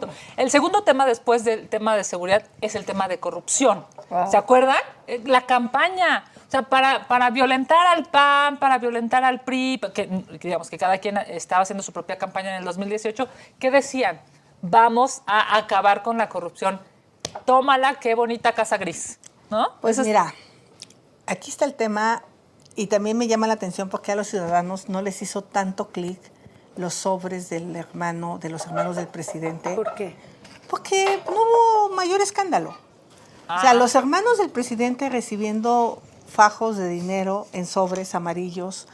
punto. El segundo tema después del tema de seguridad es el tema de corrupción. ¿Se acuerdan? La campaña. O sea, para violentar al PAN, para violentar al PRI, que digamos que cada quien estaba haciendo su propia campaña en el 2018, ¿qué decían? Vamos a acabar con la corrupción. Tómala, qué bonita casa gris, ¿no? Pues mira, aquí está el tema y también me llama la atención porque a los ciudadanos no les hizo tanto clic los sobres de los hermanos del presidente. ¿Por qué? Porque no hubo mayor escándalo. O sea, los hermanos del presidente recibiendo fajos de dinero en sobres amarillos,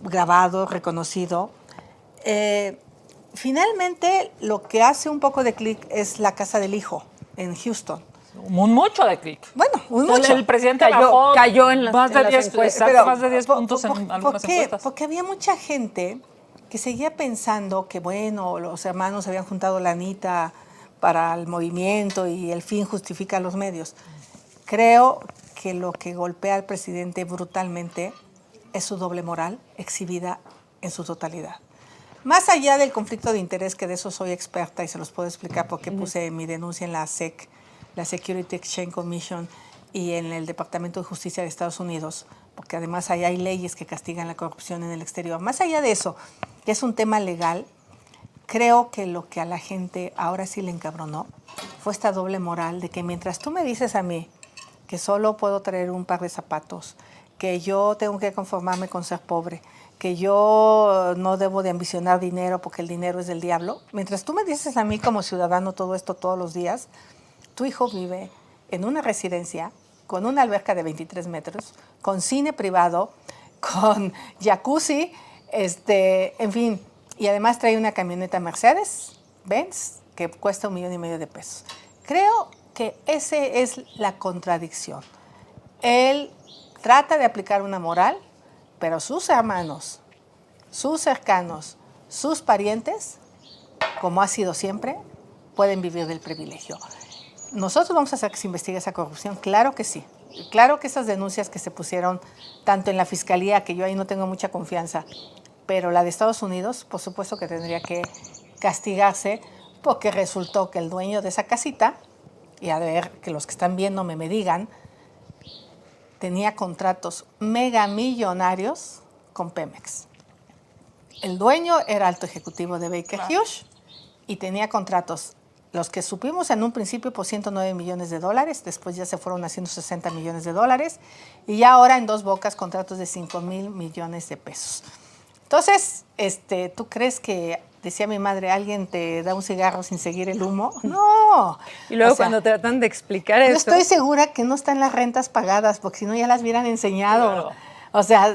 grabado, reconocido. Finalmente, lo que hace un poco de clic es la casa del hijo en Houston. Mucho de clic. Bueno, mucho. El presidente cayó en las encuestas. Pero, Más de 10 puntos en algunas encuestas. Porque había mucha gente que seguía pensando que, bueno, los hermanos habían juntado lanita para el movimiento y el fin justifica los medios. Creo que lo que golpea al presidente brutalmente es su doble moral exhibida en su totalidad. Más allá del conflicto de interés, que de eso soy experta y se los puedo explicar porque puse mi denuncia en la SEC, la Security Exchange Commission, y en el Departamento de Justicia de Estados Unidos, porque además ahí hay leyes que castigan la corrupción en el exterior. Más allá de eso, que es un tema legal, creo que lo que a la gente ahora sí le encabronó fue esta doble moral de que mientras tú me dices a mí que solo puedo traer un par de zapatos, que yo tengo que conformarme con ser pobre, que yo no debo de ambicionar dinero porque el dinero es del diablo, mientras tú me dices a mí como ciudadano todo esto todos los días, tu hijo vive en una residencia con una alberca de 23 metros, con cine privado, con jacuzzi, en fin, y además trae una camioneta Mercedes-Benz que cuesta $1.5 million de pesos. Creo que esa es la contradicción. Él trata de aplicar una moral, pero sus hermanos, sus cercanos, sus parientes, como ha sido siempre, pueden vivir del privilegio. ¿Nosotros vamos a hacer que se investigue esa corrupción? Claro que sí. Claro que esas denuncias que se pusieron tanto en la Fiscalía, que yo ahí no tengo mucha confianza, pero la de Estados Unidos, por supuesto que tendría que castigarse porque resultó que el dueño de esa casita, y a ver, que los que están viéndome me digan, tenía contratos megamillonarios con Pemex. El dueño era alto ejecutivo de Baker Hughes y tenía contratos, los que supimos en un principio por $109 millones, después ya se fueron a $160 millones, y ya ahora en dos bocas contratos de $5,000 millones de pesos. Entonces, ¿tú crees que, decía mi madre, alguien te da un cigarro sin seguir el humo? No. Y luego cuando tratan de explicar eso... Yo estoy segura que no están las rentas pagadas, porque si no ya las hubieran enseñado. Claro. O sea,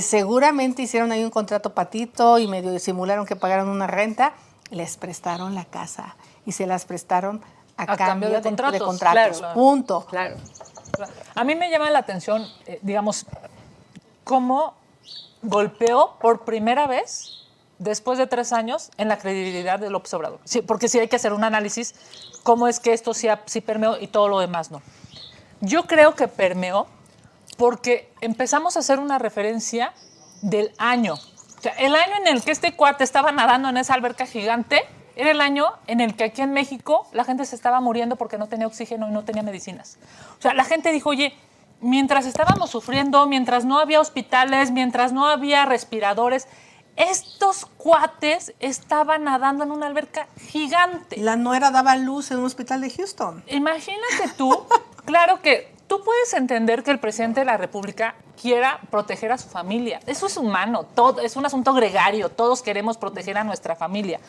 seguramente hicieron ahí un contrato patito y medio simularon que pagaron una renta, les prestaron la casa y se las prestaron a cambio de contratos. Claro, punto. Claro. A mí me llama la atención, digamos, cómo golpeó por primera vez, después de 3 años, en la credibilidad del López Obrador. Sí, porque sí hay que hacer un análisis, cómo es que esto sí permeó y todo lo demás no. Yo creo que permeó porque empezamos a hacer una referencia del año. O sea, el año en el que este cuate estaba nadando en esa alberca gigante era el año en el que aquí en México la gente se estaba muriendo porque no tenía oxígeno y no tenía medicinas. O sea, la gente dijo, oye, mientras estábamos sufriendo, mientras no había hospitales, mientras no había respiradores, estos cuates estaban nadando en una alberca gigante. La nuera daba luz en un hospital de Houston. Imagínate tú, claro que tú puedes entender que el presidente de la República quiera proteger a su familia. Eso es humano, todo, es un asunto gregario, todos queremos proteger a nuestra familia.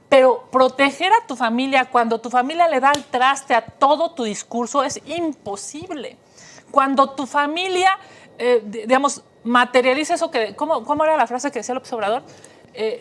Pero proteger a tu familia cuando tu familia le da al traste a todo tu discurso es imposible. Cuando tu familia, digamos, materializa eso que... ¿Cómo era la frase que decía López Obrador?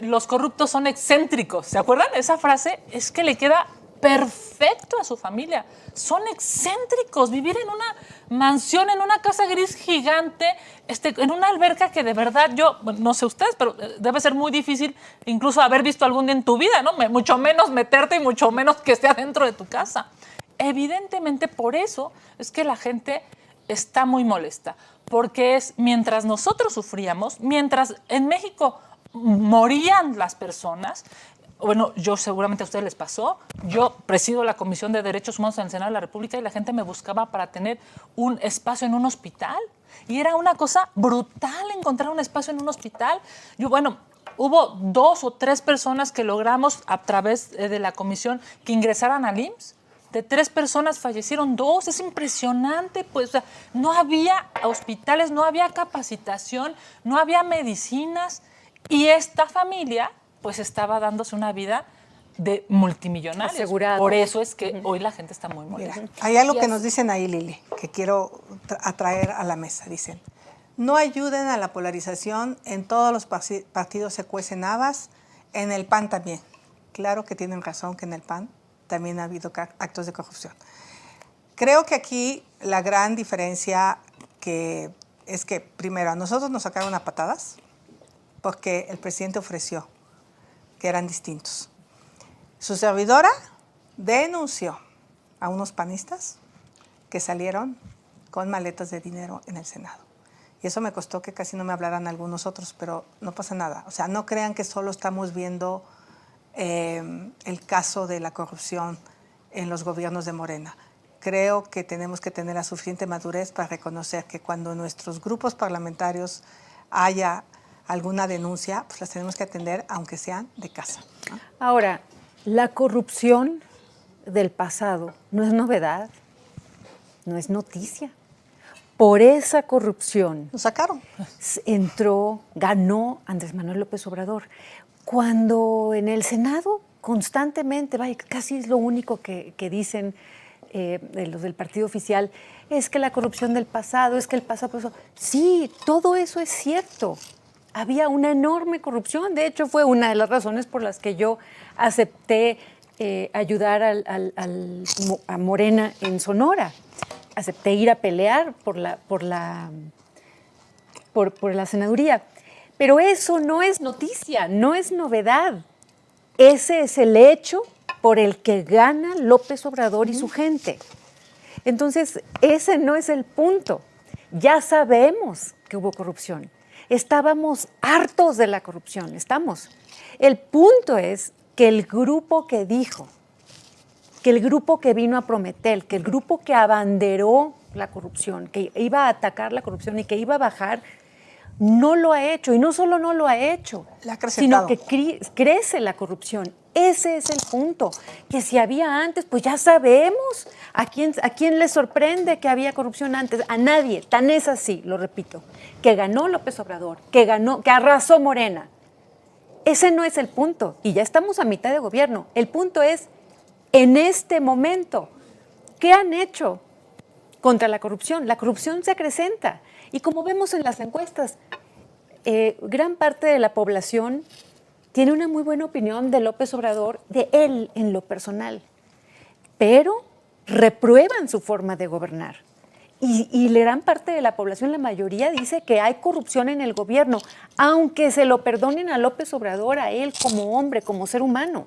Los corruptos son excéntricos. ¿Se acuerdan? Esa frase es que le queda perfecto a su familia. Son excéntricos. Vivir en una mansión, en una casa gris gigante, en una alberca que de verdad yo, no sé ustedes, pero debe ser muy difícil incluso haber visto algún día en tu vida, ¿no? Mucho menos meterte y mucho menos que esté adentro de tu casa. Evidentemente por eso es que la gente está muy molesta, porque es mientras nosotros sufríamos, mientras en México morían las personas, bueno, yo seguramente a ustedes les pasó, yo presido la Comisión de Derechos Humanos en el Senado de la República y la gente me buscaba para tener un espacio en un hospital. Y era una cosa brutal encontrar un espacio en un hospital. Yo, bueno, hubo 2 o 3 personas que logramos a través de la comisión que ingresaran al IMSS. De 3 personas fallecieron 2. Es impresionante, pues, o sea, no había hospitales, no había capacitación, no había medicinas. Y esta familia, pues, estaba dándose una vida de multimillonarios. Asegurado. Por eso es que hoy la gente está muy molesta. Mira, hay algo que nos dicen ahí, Lili, que quiero atraer a la mesa. Dicen, no ayuden a la polarización, en todos los partidos se cuecen habas, en el PAN también. Claro que tienen razón que en el PAN también ha habido actos de corrupción. Creo que aquí la gran diferencia es que, primero, a nosotros nos sacaron a patadas porque el presidente ofreció que eran distintos. Su servidora denunció a unos panistas que salieron con maletas de dinero en el Senado. Y eso me costó que casi no me hablaran algunos otros, pero no pasa nada. O sea, no crean que solo estamos viendo el caso de la corrupción en los gobiernos de Morena. Creo que tenemos que tener la suficiente madurez para reconocer que cuando en nuestros grupos parlamentarios haya alguna denuncia, pues las tenemos que atender, aunque sean de casa, ¿no? Ahora, la corrupción del pasado no es novedad, no es noticia. Por esa corrupción Nos sacaron. ganó Andrés Manuel López Obrador. Cuando en el Senado constantemente, casi es lo único que dicen de los del partido oficial, es que la corrupción del pasado, es que el pasado. Sí, todo eso es cierto. Había una enorme corrupción. De hecho, fue una de las razones por las que yo acepté ayudar a Morena en Sonora. Acepté ir a pelear por la senaduría. Pero eso no es noticia, no es novedad. Ese es el hecho por el que gana López Obrador y su gente. Entonces, ese no es el punto. Ya sabemos que hubo corrupción. Estábamos hartos de la corrupción, estamos. El punto es que el grupo que dijo, que el grupo que vino a prometer, que el grupo que abanderó la corrupción, que iba a atacar la corrupción y que iba a bajar, no lo ha hecho. Y no solo no lo ha hecho, sino que crece la corrupción. Ese es el punto, que si había antes, pues ya sabemos a quién le sorprende que había corrupción antes. A nadie. Tan es así, lo repito, que ganó López Obrador, que arrasó Morena. Ese no es el punto. Y ya estamos a mitad de gobierno. El punto es, en este momento, ¿qué han hecho contra la corrupción? La corrupción se acrecenta. Y como vemos en las encuestas, gran parte de la población tiene una muy buena opinión de López Obrador, de él en lo personal, pero reprueban su forma de gobernar. Y gran parte de la población, la mayoría, dice que hay corrupción en el gobierno, aunque se lo perdonen a López Obrador, a él como hombre, como ser humano.